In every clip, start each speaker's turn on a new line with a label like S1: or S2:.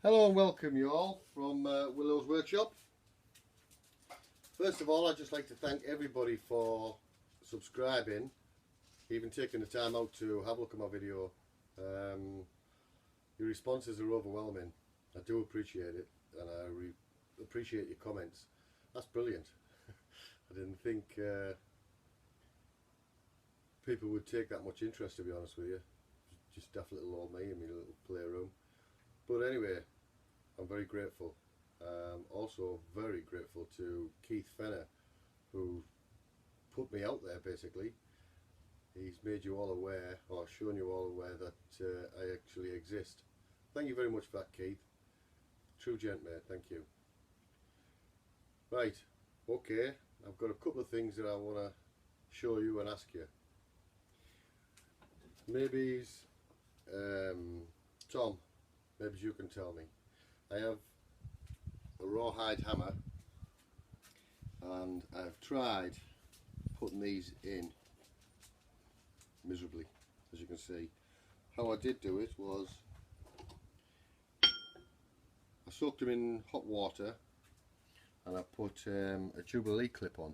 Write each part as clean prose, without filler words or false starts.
S1: Hello and welcome you all from Willow's Workshop. First of all, I'd just like to thank everybody for subscribing, even taking the time out to have a look at my video. Your responses are overwhelming. I do appreciate it, and I appreciate your comments. That's brilliant. I didn't think people would take that much interest, to be honest with you. Just daft little old me in my little playroom. But anyway, I'm very grateful. Also very grateful to Keith Fenner, who put me out there basically. He's made you all aware, or shown you all aware, that I actually exist. Thank you very much for that, Keith. True gent, mate, thank you. Right, okay, I've got a couple of things that I want to show you and ask you. Maybe, Tom, maybe you can tell me. I have a rawhide hammer and I've tried putting these in miserably, as you can see. How I did do it was I soaked them in hot water and I put a Jubilee clip on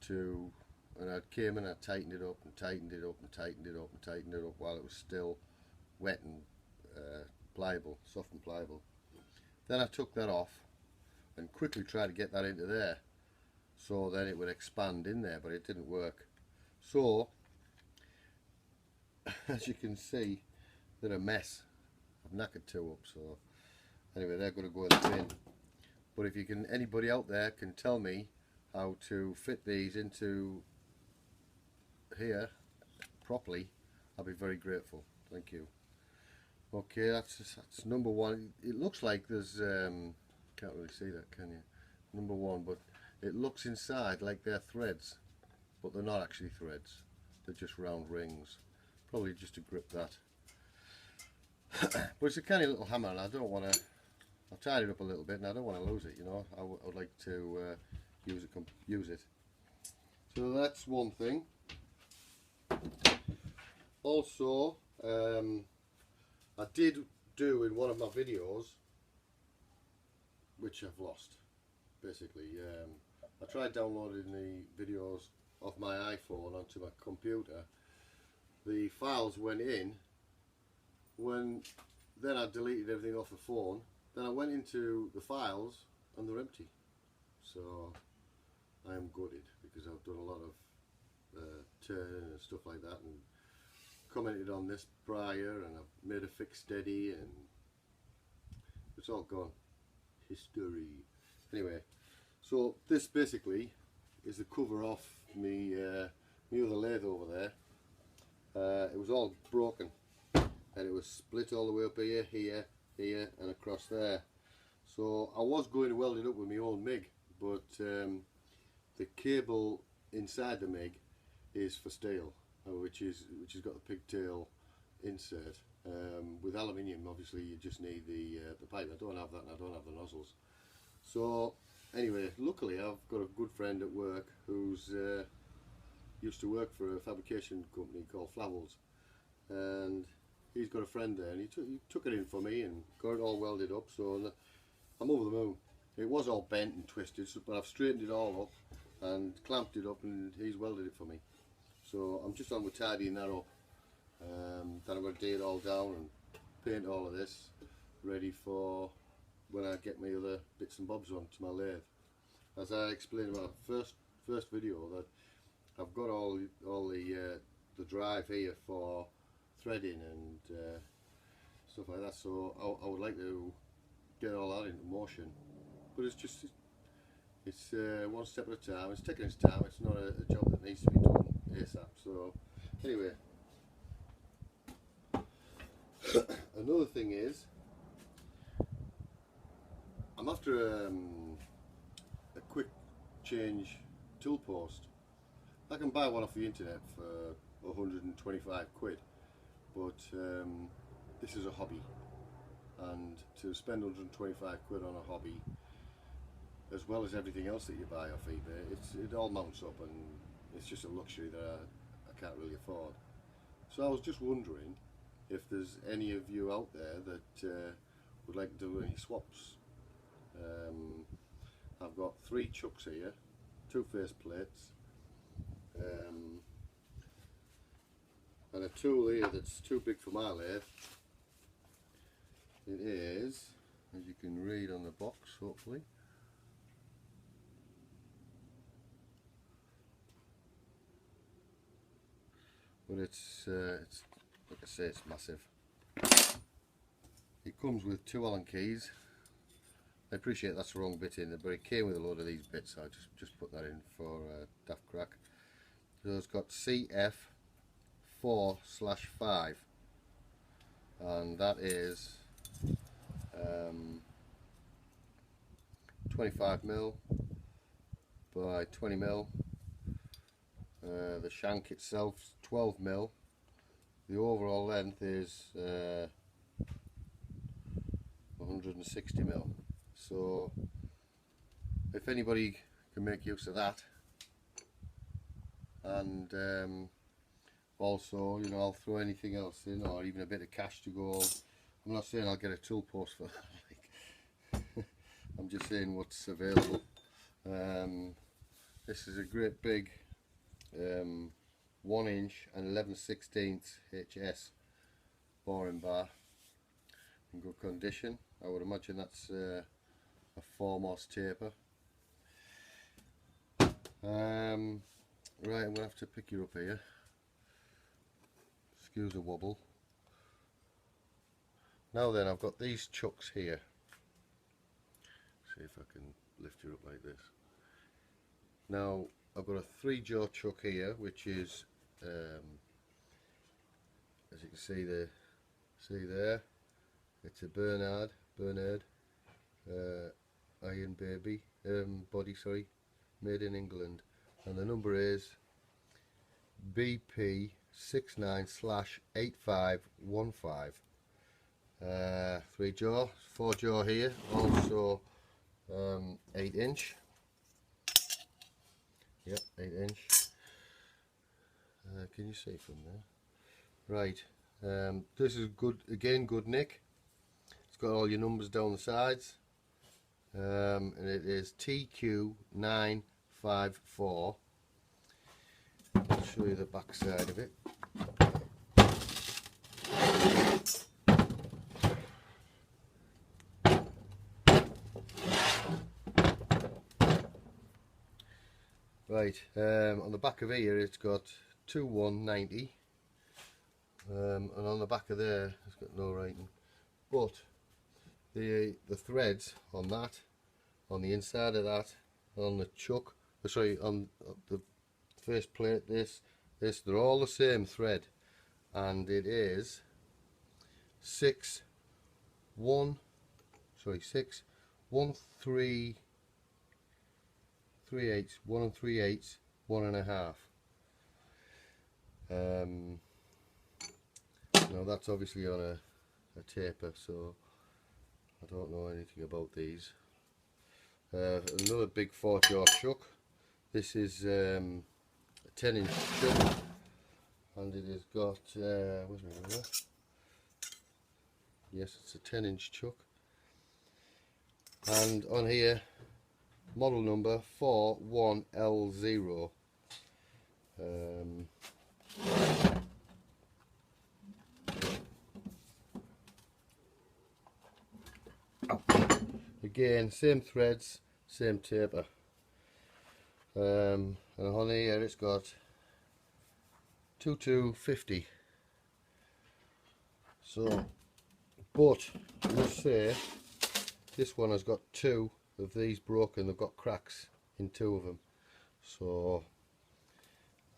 S1: and I came and I tightened it up and tightened it up and tightened it up and tightened it up while it was still wet and pliable, soft and pliable. Then I took that off and quickly tried to get that into there so then it would expand in there, but it didn't work. So as you can see, they're a mess. I've knackered two up, so anyway, they're going to go in the bin. But if you can, anybody out there can tell me how to fit these into here properly, I'll be very grateful. Thank you. Okay, that's number one. It looks like there's can't really see that, can you? Number one, but it looks inside like they're threads, but they're not actually threads. They're just round rings, probably just to grip that. But it's a canny little hammer, and I don't want to. I've tied it up a little bit, and I don't want to lose it. You know, I would like to use it. So that's one thing. Also, I did do in one of my videos, which I've lost, basically. I tried downloading the videos off my iPhone onto my computer. The files went in, then I deleted everything off the phone, then I went into the files and they're empty. So I am gutted because I've done a lot of turning and stuff like that, and commented on this prior, and I've made a fix steady, and it's all gone. History. Anyway, so this basically is the cover off me other lathe over there. It was all broken and it was split all the way up here, here, here and across there. So I was going to weld it up with my own MIG, but the cable inside the MIG is for steel, which has got the pigtail insert. With aluminium, obviously, you just need the pipe. I don't have that, and I don't have the nozzles. So anyway, luckily I've got a good friend at work who's used to work for a fabrication company called Flavels, and he's got a friend there, and he took it in for me and got it all welded up. So I'm over the moon. It was all bent and twisted, but I've straightened it all up and clamped it up, and he's welded it for me. So I'm just on with tidying that up. Then I'm going to dig it all down and paint all of this ready for when I get my other bits and bobs onto my lathe. As I explained in my first video, that I've got all the drive here for threading and stuff like that. So I would like to get all that into motion, but it's one step at a time. It's taking its time. It's not a job that needs to be done ASAP. So anyway, another thing is I'm after a quick change tool post. I can buy one off the internet for 125 quid, but this is a hobby, and to spend 125 quid on a hobby, as well as everything else that you buy off eBay, it all mounts up, and it's just a luxury that I can't really afford. So I was just wondering if there's any of you out there that would like to do any swaps, I've got 3 chucks here, 2 face plates, and a tool here that's too big for my lathe. It is, as you can read on the box hopefully, but it's like I say, it's massive. It comes with 2 Allen keys. I appreciate that's the wrong bit in there, but it came with a load of these bits, so I just put that in for daft crack. So it's got CF 4/5, and that is 25mm by 20mm. The shank itself is 12mm. The overall length is 160mm. So if anybody can make use of that, and also, you know, I'll throw anything else in, or even a bit of cash to go. I'm not saying I'll get a tool post for that. I'm just saying what's available. This is a great big 1" and 11/16 HS boring bar in good condition. I would imagine that's a 4-MOS taper. Right, I'm going to have to pick you up here. Excuse the wobble. Now then, I've got these chucks here. See if I can lift you up like this. Now, I've got a 3-jaw chuck here, which is, as you can see there, it's a Bernard Iron Baby body, sorry, made in England, and the number is BP69/8515. 3-jaw, 4-jaw here, also 8". Yep, 8". Can you see from there? Right, this is good, again good nick. It's got all your numbers down the sides, and it is TQ954. I'll show you the back side of it. Right, on the back of here it's got 2190, and on the back of there it's got no writing, but the threads on that, on the inside of that, on the chuck, sorry, on the face plate, this, they're all the same thread, and it is 6 1 3/8, 1 3/8, 1 1/2. Now that's obviously on a taper, so I don't know anything about these. Another big 4-jaw chuck. This is a 10" chuck, and it has got, where's my ruler? Yes, it's a 10" chuck, and on here, model number 41L0. Again, same threads, same taper, and on here it's got 2250. So, but I must say, this one has got 2 of these broken. They've got cracks in 2 of them, so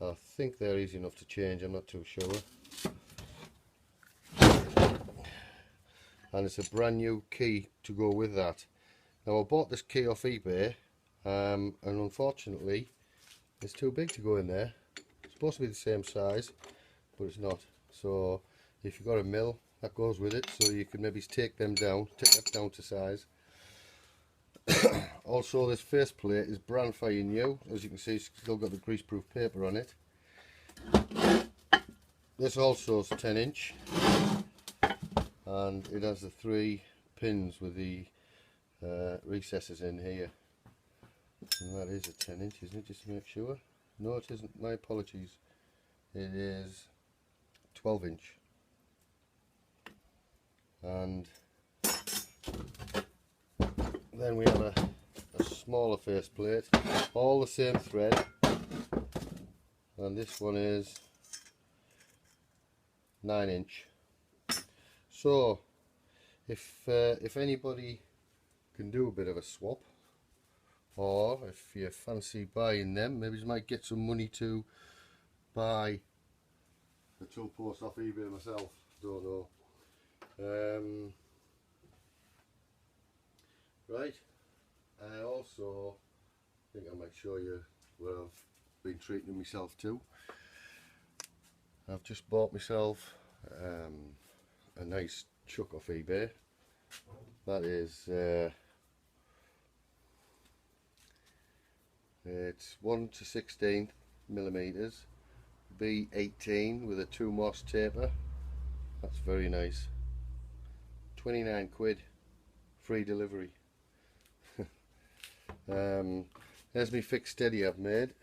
S1: I think they're easy enough to change. I'm not too sure. And it's a brand new key to go with that. Now I bought this key off eBay, and unfortunately it's too big to go in there. It's supposed to be the same size, but it's not. So if you've got a mill, that goes with it, so you can maybe take that down to size. Also, this face plate is brand fine new. As you can see, it's still got the greaseproof paper on it. This also is 10", and it has the 3 pins with the recesses in here, and that is a 10 inch, isn't it, just to make sure? No, it isn't, my apologies, it is 12 inch. And then we have a smaller faceplate, all the same thread, and this one is 9 inch. So if anybody can do a bit of a swap, or if you fancy buying them, maybe you might get some money to buy a tool post off eBay myself, don't know. Right, I also think I might show you what I've been treating myself to. I've just bought myself a nice chuck off eBay. That is it's 1/16 millimeters, B18 with a 2 Moss taper. That's very nice. 29 quid, free delivery. There's my fixed steady I've made.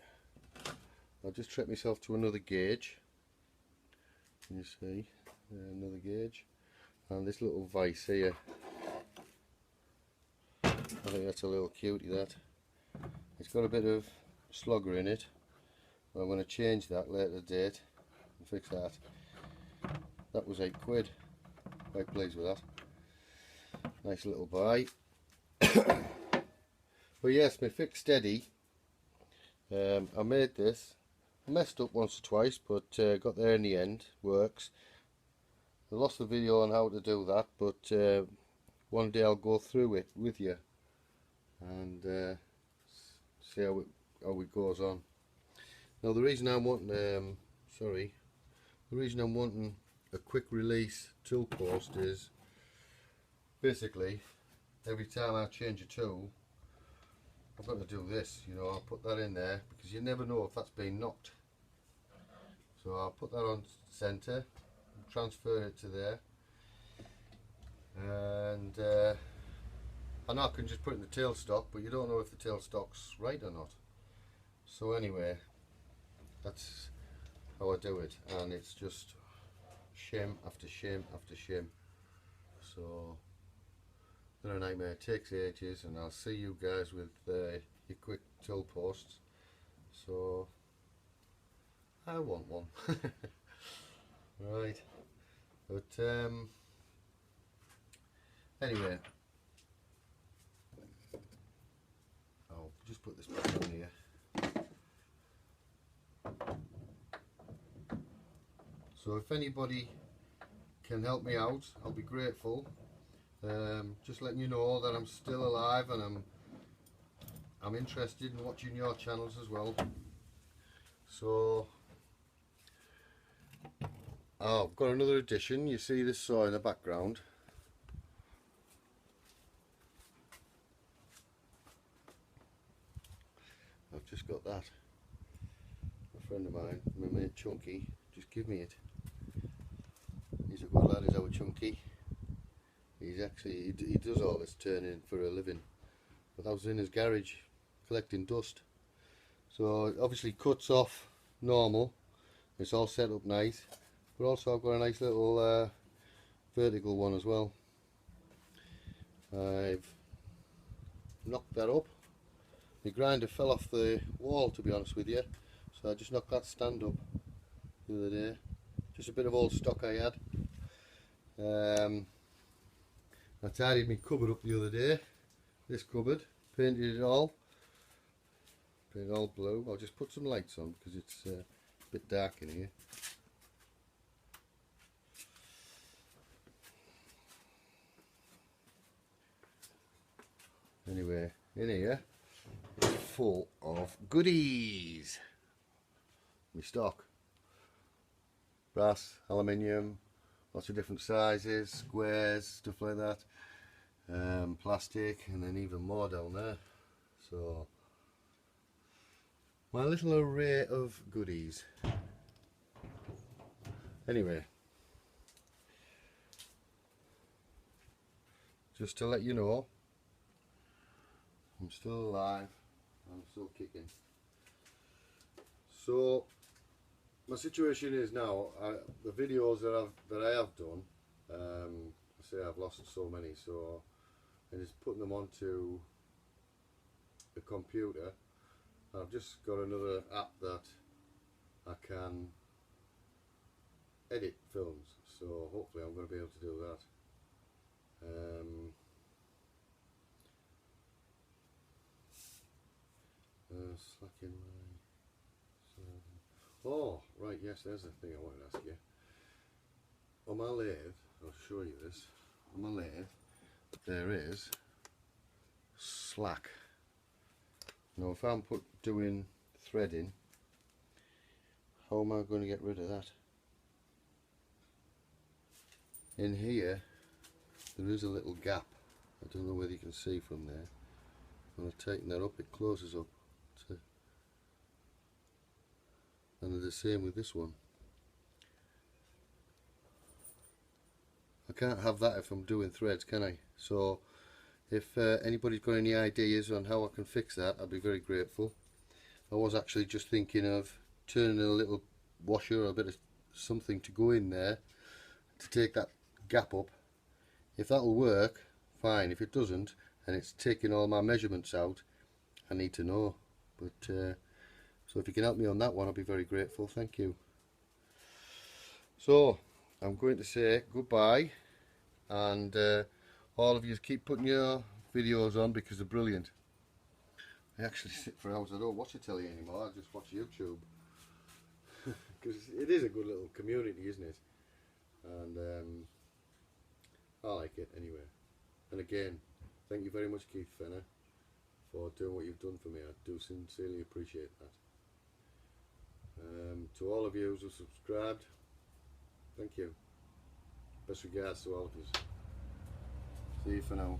S1: I'll just treat myself to another gauge. Can you see? Another gauge. And this little vice here. I think that's a little cutie, that. It's got a bit of slogger in it. I'm going to change that later date and fix that. That was 8 quid. Quite pleased with that. Nice little buy. But yes, my fixed steady. I made this. I messed up once or twice, but got there in the end. Works. I lost the video on how to do that, but one day I'll go through it with you and see how it goes on. Now the reason I'm wanting the reason I'm wanting a quick release tool post is basically every time I change a tool I've got to do this, you know. I'll put that in there because you never know if that's been knocked. So I'll put that on center, transfer it to there, and I know I can just put it in the tailstock, but you don't know if the tailstock's right or not. So anyway, that's how I do it, and it's just shim after shim after shim. So they're a nightmare. It takes ages, and I'll see you guys with your quick tool posts. So I want one. Right, but anyway, I'll just put this back on here. So if anybody can help me out, I'll be grateful. Just letting you know that I'm still alive, and I'm interested in watching your channels as well. So I've got another addition. You see this saw in the background. I've just got that. A friend of mine, my mate Chunky, just give me it. He's a good lad, is our Chunky. He's actually, he does all this turning for a living. But I was in his garage collecting dust. So it obviously cuts off normal. It's all set up nice. But also I've got a nice little vertical one as well. I've knocked that up. My grinder fell off the wall, to be honest with you. So I just knocked that stand up the other day. Just a bit of old stock I had. I tidied my cupboard up the other day. This cupboard, painted it all blue. I'll just put some lights on because it's a bit dark in here. Anyway, in here it's full of goodies. My stock. Brass, aluminium, lots of different sizes, squares, stuff like that. Plastic, and then even more down there. So my little array of goodies. Anyway, just to let you know, I'm still alive, I'm still kicking. So my situation is now, the videos that I have done, I say I've lost so many, so I'm just putting them onto the computer. I've just got another app that I can edit films, so hopefully I'm going to be able to do that. Slacking my... Oh, right, yes, there's the thing I wanted to ask you. On my lathe, I'll show you this. On my lathe, there is slack. Now, if I'm doing threading, how am I going to get rid of that? In here, there is a little gap. I don't know whether you can see from there. When I've taken that up, it closes up. And the same with this one. I can't have that if I'm doing threads, can I? So if anybody's got any ideas on how I can fix that, I'd be very grateful. I was actually just thinking of turning a little washer or a bit of something to go in there to take that gap up. If that'll work, fine. If it doesn't, and it's taking all my measurements out, I need to know. But so if you can help me on that one, I'll be very grateful. Thank you. So I'm going to say goodbye, and all of you keep putting your videos on because they're brilliant. I actually sit for hours. I don't watch a telly anymore. I just watch YouTube because it is a good little community, isn't it? And I like it anyway. And again, thank you very much, Keith Fenner, for doing what you've done for me. I do sincerely appreciate that. To all of you who subscribed, thank you. Best regards to all of us. See you for now.